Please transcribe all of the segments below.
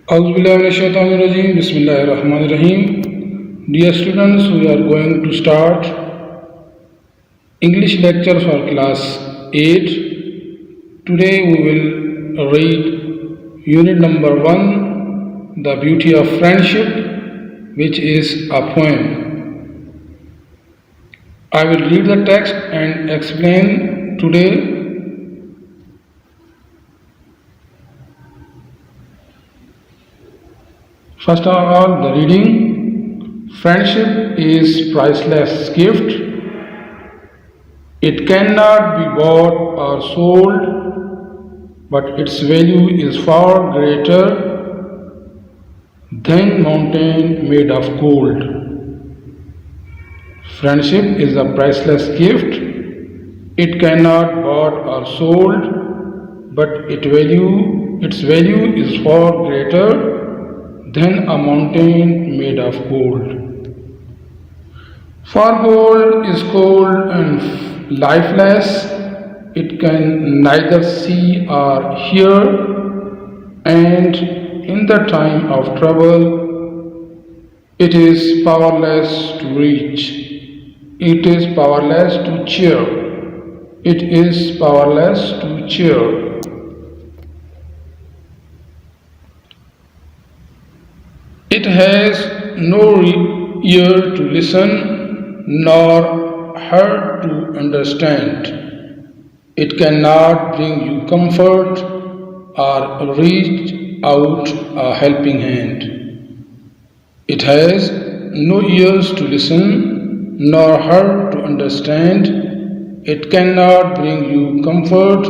Auzu billahi minash shaitanir rajim. Bismillahir Rahmanir Rahim. Dear students, we are going to start English lecture for class 8. Today we will read unit number 1, The Beauty of Friendship, which is a poem. I will read the text and explain today. First of all, the reading. Friendship is priceless gift. It cannot be bought or sold, but its value is far greater than mountain made of gold. Friendship is a priceless gift. It cannot be bought or sold, but its value is far greater than a mountain made of gold. For gold is cold and lifeless, it can neither see or hear, and in the time of trouble, it is powerless to reach. It is powerless to cheer. It is powerless to cheer. It has no ear to listen, nor heart to understand. It cannot bring you comfort or reach out a helping hand. It has no ears to listen, nor heart to understand. It cannot bring you comfort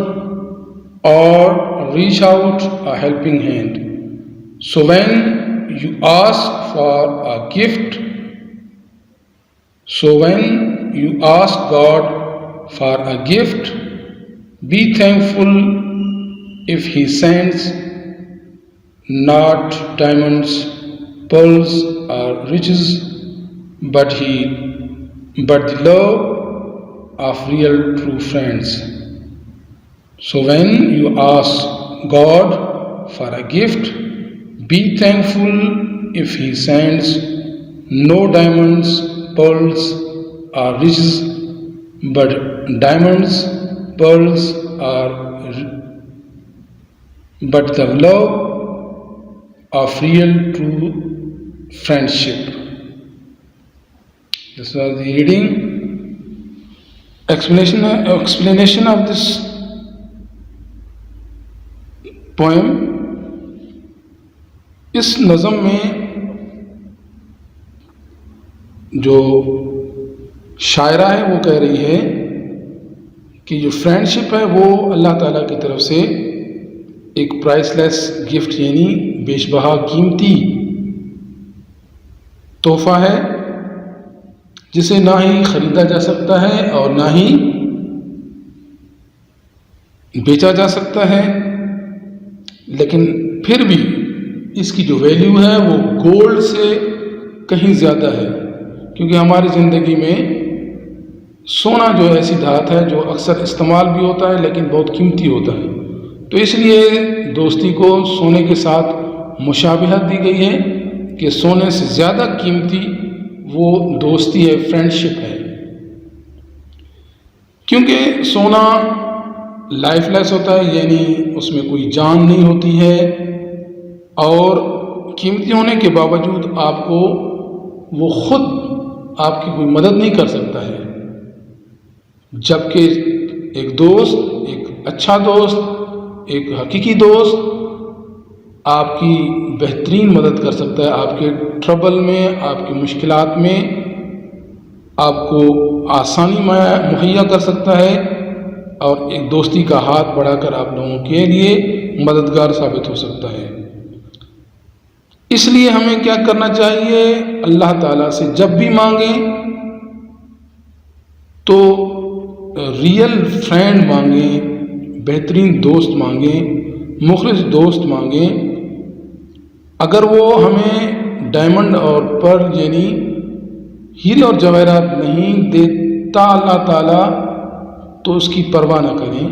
or reach out a helping hand. So when you ask for a gift, when you ask God for a gift, be thankful if He sends not diamonds, pearls, or riches, but the love of real true friends. So when you ask God for a gift, be thankful if He sends no diamonds, pearls, or riches, but diamonds, pearls, but the love of real true friendship. This was the reading. Explanation of this poem. اس نظم میں جو شاعرہ ہے وہ کہہ رہی ہے کہ جو فرینڈشپ ہے وہ اللہ تعالیٰ کی طرف سے ایک پرائس لیس گفٹ یعنی بیش بہا قیمتی تحفہ ہے جسے نہ ہی خریدا جا سکتا ہے اور نہ ہی بیچا جا سکتا ہے، لیکن پھر بھی اس کی جو ویلیو ہے وہ گولڈ سے کہیں زیادہ ہے، کیونکہ ہماری زندگی میں سونا جو ایسی دھات ہے جو اکثر استعمال بھی ہوتا ہے لیکن بہت قیمتی ہوتا ہے، تو اس لیے دوستی کو سونے کے ساتھ مشابہت دی گئی ہے کہ سونے سے زیادہ قیمتی وہ دوستی ہے، فرینڈشپ ہے، کیونکہ سونا لائف لیس ہوتا ہے، یعنی اس میں کوئی جان نہیں ہوتی ہے اور قیمتی ہونے کے باوجود آپ کو وہ خود آپ کی کوئی مدد نہیں کر سکتا ہے، جبکہ ایک دوست، ایک اچھا دوست، ایک حقیقی دوست آپ کی بہترین مدد کر سکتا ہے، آپ کے ٹربل میں، آپ کی مشکلات میں آپ کو آسانی مہیا کر سکتا ہے اور ایک دوستی کا ہاتھ بڑھا کر آپ لوگوں کے لیے مددگار ثابت ہو سکتا ہے۔ اس لیے ہمیں کیا کرنا چاہیے؟ اللہ تعالیٰ سے جب بھی مانگیں تو ریئل فرینڈ مانگیں، بہترین دوست مانگیں، مخلص دوست مانگیں۔ اگر وہ ہمیں ڈائمنڈ اور پرل یعنی ہیرے اور جواہرات نہیں دیتا اللہ تعالیٰ تو اس کی پرواہ نہ کریں،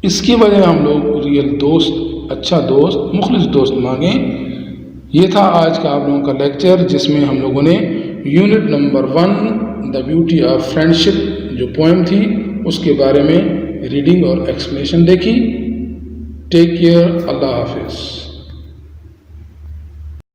اس کی وجہ ہم لوگ ریئل دوست اچھا دوست، مخلص دوست مانگیں۔ یہ تھا آج کا آپ لوگوں کا لیکچر، جس میں ہم لوگوں نے unit number 1 the beauty of friendship جو پوئم تھی اس کے بارے میں ریڈنگ اور ایکسپلینیشن دیکھی۔ ٹیک کیئر، اللہ حافظ۔